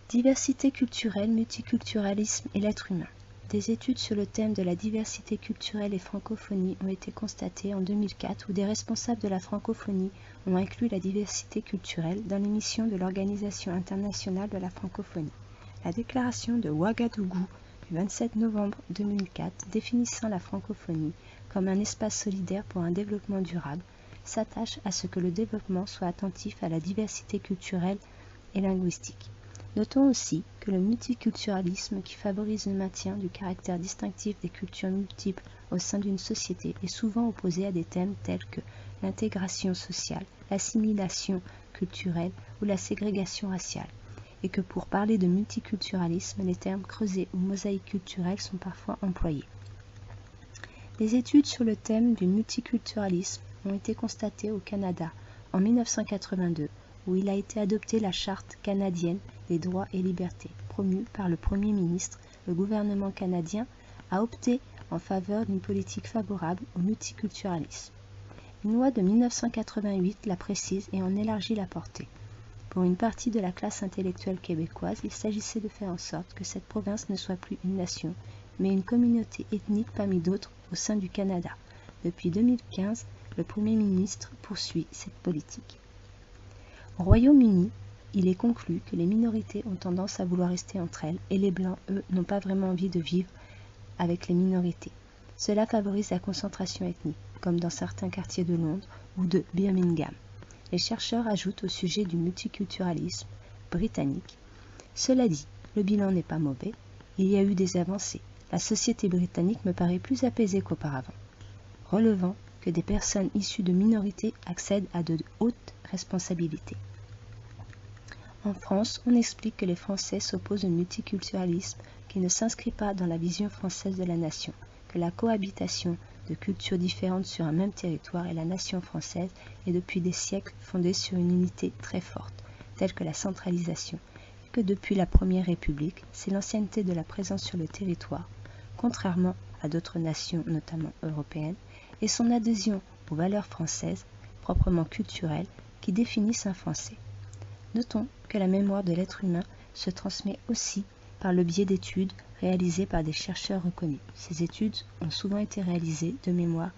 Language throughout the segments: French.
Diversité culturelle, multiculturalisme et l'être humain. Des études sur le thème de la diversité culturelle et francophonie ont été constatées en 2004 où des responsables de la francophonie ont inclus la diversité culturelle dans l'émission de l'Organisation internationale de la francophonie. La déclaration de Ouagadougou du 27 novembre 2004 définissant la francophonie comme un espace solidaire pour un développement durable s'attache à ce que le développement soit attentif à la diversité culturelle et linguistique. Notons aussi que le multiculturalisme qui favorise le maintien du caractère distinctif des cultures multiples au sein d'une société est souvent opposé à des thèmes tels que l'intégration sociale, l'assimilation culturelle ou la ségrégation raciale, et que pour parler de multiculturalisme, les termes creuset ou mosaïque culturelle sont parfois employés. Les études sur le thème du multiculturalisme ont été constatées au Canada en 1982, où il a été adopté la Charte canadienne des droits et libertés, promue par le Premier ministre. Le gouvernement canadien a opté en faveur d'une politique favorable au multiculturalisme. Une loi de 1988 la précise et en élargit la portée. Pour une partie de la classe intellectuelle québécoise, il s'agissait de faire en sorte que cette province ne soit plus une nation, mais une communauté ethnique parmi d'autres au sein du Canada. Depuis 2015, le Premier ministre poursuit cette politique. Au Royaume-Uni, il est conclu que les minorités ont tendance à vouloir rester entre elles et les Blancs, eux, n'ont pas vraiment envie de vivre avec les minorités. Cela favorise la concentration ethnique, comme dans certains quartiers de Londres ou de Birmingham. Les chercheurs ajoutent au sujet du multiculturalisme britannique. Cela dit, le bilan n'est pas mauvais, il y a eu des avancées. La société britannique me paraît plus apaisée qu'auparavant, relevant que des personnes issues de minorités accèdent à de hautes responsabilités. En France, on explique que les Français s'opposent au multiculturalisme qui ne s'inscrit pas dans la vision française de la nation, que la cohabitation de cultures différentes sur un même territoire est la nation française et depuis des siècles fondée sur une unité très forte, telle que la centralisation, et que depuis la Première République, c'est l'ancienneté de la présence sur le territoire, contrairement à d'autres nations, notamment européennes, et son adhésion aux valeurs françaises, proprement culturelles, qui définissent un Français. Notons que la mémoire de l'être humain se transmet aussi par le biais d'études réalisées par des chercheurs reconnus. Ces études ont souvent été réalisées de mémoire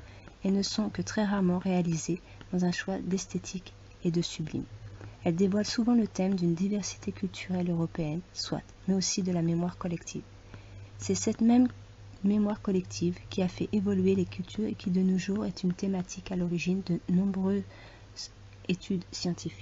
et ne sont que très rarement réalisées dans un choix d'esthétique et de sublime. Elles dévoilent souvent le thème d'une diversité culturelle européenne, soit, mais aussi de la mémoire collective. C'est cette même mémoire collective qui a fait évoluer les cultures et qui de nos jours est une thématique à l'origine de nombreuses études scientifiques.